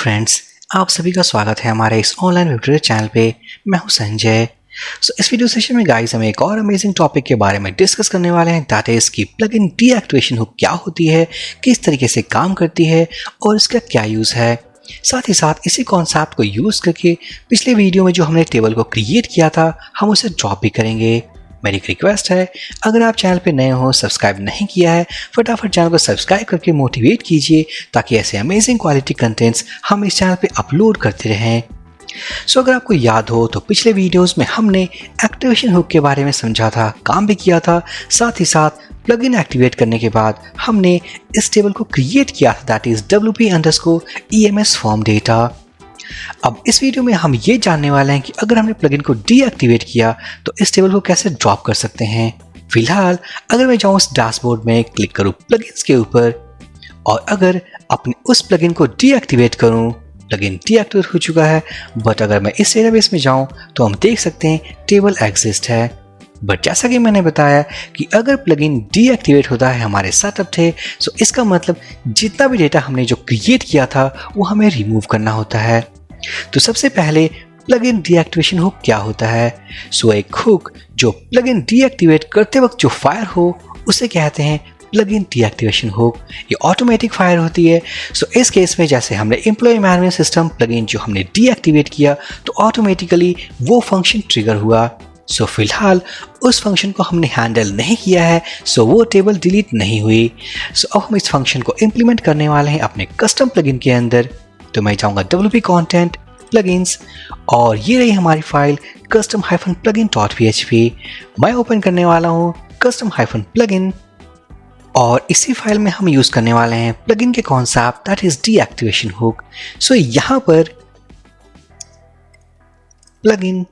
Friends, आप सभी का स्वागत है हमारे इस ऑनलाइन ट्यूटोरियल चैनल पे। मैं हूं संजय। इस वीडियो सेशन में गाइस हम एक और अमेजिंग टॉपिक के बारे में डिस्कस करने वाले हैं, दैट इज कि प्लगइन डीएक्टिवेशन हुक क्या होती है, किस तरीके से काम करती है और इसका क्या यूज़ है। साथ ही साथ इसी कॉन्सेप्ट को यूज़ करके पिछले वीडियो में जो हमने टेबल को क्रिएट किया था हम उसे ड्रॉप भी करेंगे। मेरी एक रिक्वेस्ट है, अगर आप चैनल पे नए हो, सब्सक्राइब नहीं किया है, फटाफट चैनल को सब्सक्राइब करके मोटिवेट कीजिए ताकि ऐसे अमेजिंग क्वालिटी कंटेंट्स हम इस चैनल पे अपलोड करते रहें। अगर आपको याद हो तो पिछले वीडियोस में हमने एक्टिवेशन हुक के बारे में समझा था, काम भी किया था। साथ ही साथ प्लगइन एक्टिवेट करने के बाद हमने इस टेबल को क्रिएट किया था, that is wp_ems form data. अब इस वीडियो में हम ये जानने वाले हैं कि अगर हमने प्लगइन को डीएक्टिवेट किया तो इस टेबल को कैसे ड्रॉप कर सकते हैं। फिलहाल अगर मैं जाऊँ इस डैशबोर्ड में, क्लिक करूँ प्लगइन्स के ऊपर और अगर अपने उस प्लगइन को डीएक्टिवेट करूँ, प्लगइन डीएक्टिवेट हो चुका है। बट अगर मैं इस डेटाबेस में जाऊँ तो हम देख सकते हैं टेबल एग्जिस्ट है। बट जैसा कि मैंने बताया कि अगर प्लगइन डीएक्टिवेट होता है हमारे सेटअप थे, तो इसका मतलब जितना भी डेटा हमने जो क्रिएट किया था वो हमें रिमूव करना होता है। तो सबसे पहले प्लगइन डीएक्टिवेशन हुक क्या होता है। एक हुक जो प्लगइन डीएक्टिवेट करते वक्त जो फायर हो उसे कहते हैं प्लगइन डीएक्टिवेशन हुक। ये ऑटोमेटिक फायर होती है। इस केस में जैसे हमने एम्प्लॉय मैनेजमेंट सिस्टम प्लगइन जो हमने डीएक्टिवेट किया तो ऑटोमेटिकली वो फंक्शन ट्रिगर हुआ। फिलहाल उस फंक्शन को हमने हैंडल नहीं किया है, वो टेबल डिलीट नहीं हुई। अब हम इस फंक्शन को इम्प्लीमेंट करने वाले हैं अपने कस्टम प्लगइन के अंदर। तो मैं जाऊंगा wp content plugins और ये रही हमारी फाइल custom-plugin.php। मैं ओपन करने वाला हूँ custom-plugin और इसी फाइल में हम यूज करने वाले हैं प्लगइन के concept, that is deactivation hook. यहाँ पर plugin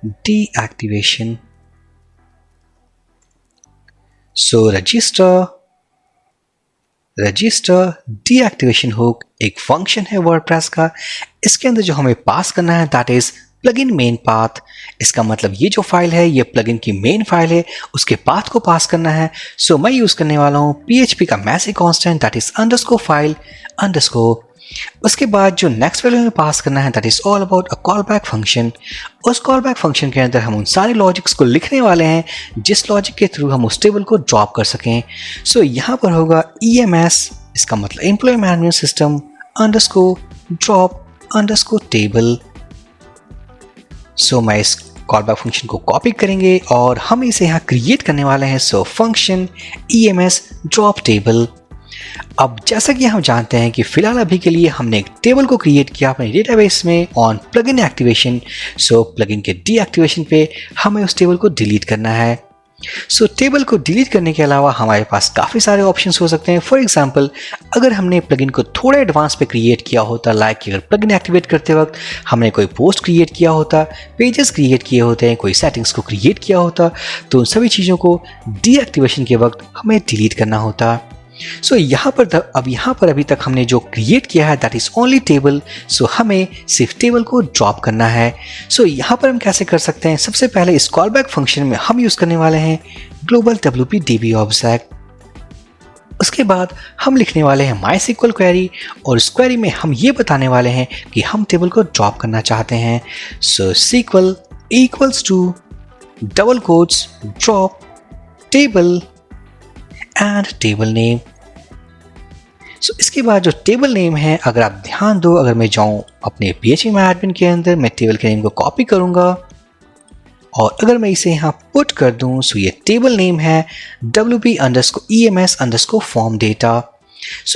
deactivation, register deactivation hook एक फंक्शन है वर्डप्रेस का। इसके अंदर जो हमें पास करना है that is plugin main path. इसका मतलब ये जो फाइल है ये प्लगइन की मेन फाइल है, उसके पाथ को पास करना है। मैं यूज करने वाला हूँ PHP का magic constant, that is _file_। उसके बाद जो नेक्स्ट वैल्यू में पास करना है that is all about a callback function. उस कॉलबैक फंक्शन के अंदर हम उन सारे लॉजिक्स को लिखने वाले हैं जिस लॉजिक के थ्रू हम उस टेबल को ड्रॉप कर सकें। यहाँ पर होगा EMS, इसका मतलब एम्प्लॉय मैनेजमेंट सिस्टम _drop_table। मैं इस कॉलबैक फंक्शन को कॉपी करेंगे और हम इसे यहाँ क्रिएट करने वाले हैं। Function EMS drop table. अब जैसा कि हम जानते हैं कि फिलहाल अभी के लिए हमने एक टेबल को क्रिएट किया अपने डेटाबेस में ऑन प्लगइन एक्टिवेशन। प्लगइन के डीएक्टिवेशन पे हमें उस टेबल को डिलीट करना है। टेबल को डिलीट करने के अलावा हमारे पास काफ़ी सारे ऑप्शंस हो सकते हैं। फॉर एग्जांपल अगर हमने प्लगइन को थोड़ा एडवांस पे क्रिएट किया होता, लाइक अगर प्लगइन एक्टिवेट करते वक्त हमने कोई पोस्ट क्रिएट किया होता, पेजेस क्रिएट किए होते हैं, कोई सेटिंग्स को क्रिएट किया होता, तो उन सभी चीज़ों को डीएक्टिवेशन के वक्त हमें डिलीट करना होता। यहाँ पर अभी तक हमने जो क्रिएट किया है दैट इज ओनली टेबल। हमें सिर्फ टेबल को ड्रॉप करना है। यहाँ पर हम कैसे कर सकते हैं, सबसे पहले इस कॉलबैक फंक्शन में हम यूज करने वाले हैं ग्लोबल wp-db ऑब्जेक्ट। उसके बाद हम लिखने वाले हैं MySQL क्वेरी और इस क्वेरी में हम ये बताने वाले हैं कि हम टेबल को ड्रॉप करना चाहते हैं। SQL = drop table and table name. इसके बाद जो टेबल नेम है, अगर आप ध्यान दो, अगर मैं जाऊं अपने PHP मैडमिन के अंदर, मैं टेबल के नेम को कॉपी करूंगा और अगर मैं इसे यहाँ पुट कर दूं ये टेबल नेम है wp_ems_form data।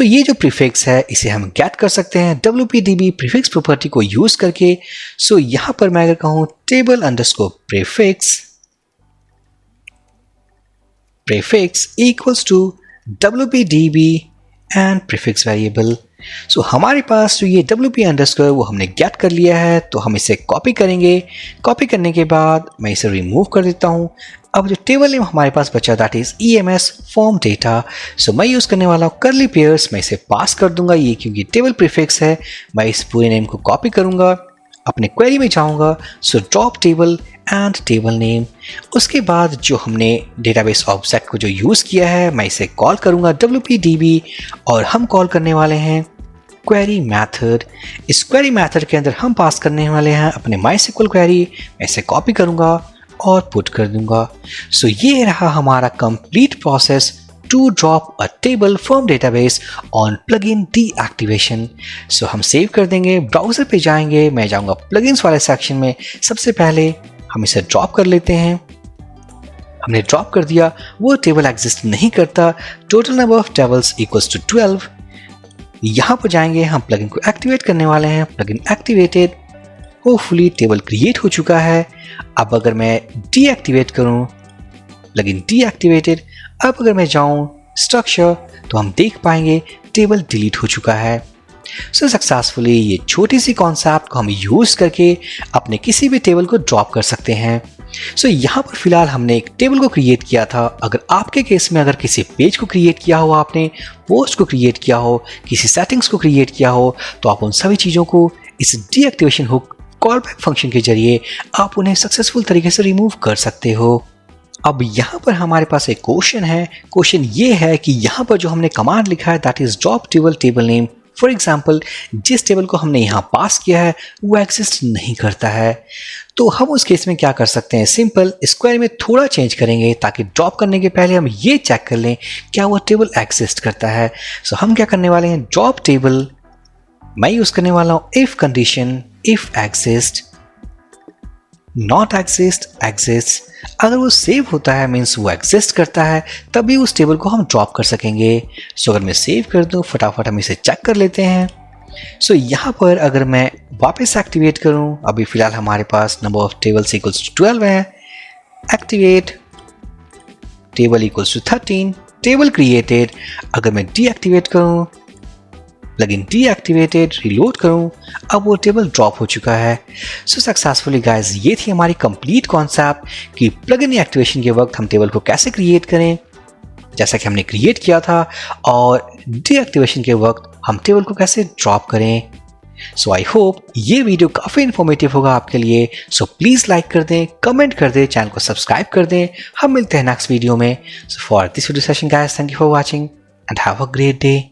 ये जो प्रीफिक्स है इसे हम गेट कर सकते हैं wp-db प्रीफिक्स प्रॉपर्टी को यूज करके। यहाँ पर मैं अगर कहूँ prefix equals to wp-db and prefix variable। हमारे पास जो ये wp_ वो हमने गेट कर लिया है, तो हम इसे कॉपी करेंगे। कॉपी करने के बाद मैं इसे रिमूव कर देता हूँ। अब जो टेबल नेम हमारे पास बचा that is EMS form data. मैं यूज करने वाला हूँ कर्ली पेयर्स। मैं इसे पास कर दूंगा ये क्योंकि टेबल प्रीफिक्स है। मैं इस पूरे नेम को कॉपी करूंगा, अपने क्वेरी में जाऊंगा, drop table and table name. उसके बाद जो हमने डेटाबेस ऑब्जेक्ट को जो यूज़ किया है मैं इसे कॉल करूँगा wp-db और हम कॉल करने वाले हैं क्वेरी मेथड। इस क्वेरी मेथड के अंदर हम पास करने वाले हैं अपने MySQL क्वेरी। मैं इसे कॉपी करूंगा और पुट कर दूंगा। सो ये रहा हमारा complete process to drop a table from database on plugin deactivation. So हम सेव कर देंगे, ब्राउजर पे जाएंगे, मैं जाऊंगा प्लगइन्स वाले सेक्शन में। सबसे पहले हम इसे ड्रॉप कर लेते हैं। हमने ड्रॉप कर दिया, वो टेबल एग्जिस्ट नहीं करता। Total number of tables equals to 12। यहाँ पर जाएंगे, हम प्लगइन को एक्टिवेट करने वाले हैं। Plugin activated, hopefully table create हो चुका है। अब अगर मैं डीएक्टिवेट करूँ, प्लगइन डीएक्टिवेटेड। अब अगर मैं जाऊँ स्ट्रक्चर, तो हम देख पाएंगे टेबल डिलीट हो चुका है। सो सक्सेसफुली ये छोटी सी कॉन्सेप्ट को हम यूज करके अपने किसी भी टेबल को ड्रॉप कर सकते हैं। सो यहाँ पर फिलहाल हमने एक टेबल को क्रिएट किया था। अगर आपके केस में अगर किसी पेज को क्रिएट किया हो, आपने पोस्ट को क्रिएट किया हो, किसी सेटिंग्स को क्रिएट किया हो, तो आप उन सभी चीज़ों को इस deactivation hook call back function के जरिए आप उन्हें सक्सेसफुल तरीके से रिमूव कर सकते हो। अब यहाँ पर हमारे पास एक क्वेश्चन है। क्वेश्चन ये है कि यहाँ पर जो हमने कमांड लिखा है that is drop table table name. For example, जिस टेबल को हमने यहाँ पास किया है वो एग्जिस्ट नहीं करता है। तो हम उस केस में क्या कर सकते हैं, सिंपल स्क्वायर में थोड़ा चेंज करेंगे ताकि ड्रॉप करने के पहले हम ये चेक कर लें क्या वो टेबल एग्जिस्ट करता है। सो हम क्या करने वाले हैं, ड्रॉप टेबल, मैं यूज करने वाला हूँ if condition, if exist, not exist, exist. अगर वो सेव होता है मीन्स वो एग्जिस्ट करता है, तभी उस टेबल को हम ड्रॉप कर सकेंगे। सो अगर मैं सेव कर दूँ, फटाफट हम इसे चेक कर लेते हैं। सो यहाँ पर अगर मैं वापस एक्टिवेट करूँ, अभी फिलहाल हमारे पास number of tables equals to 12 है। Activate table equals to 13, table created. अगर मैं डीएक्टिवेट करूँ, प्लगइन डीएक्टिवेटेड, रिलोड करूं, अब वो टेबल ड्रॉप हो चुका है। सो सक्सेसफुली गाइस, ये थी हमारी कंप्लीट कॉन्सेप्ट कि प्लगइन एक्टिवेशन के वक्त हम टेबल को कैसे क्रिएट करें जैसा कि हमने क्रिएट किया था, और डीएक्टिवेशन के वक्त हम टेबल को कैसे ड्रॉप करें। सो आई होप ये वीडियो काफ़ी इन्फॉर्मेटिव होगा आपके लिए। सो प्लीज़ लाइक कर दें, कमेंट कर दें, चैनल को सब्सक्राइब कर दें। हम मिलते हैं नेक्स्ट वीडियो में। So for this video session guys, thank you for watching and have a great day.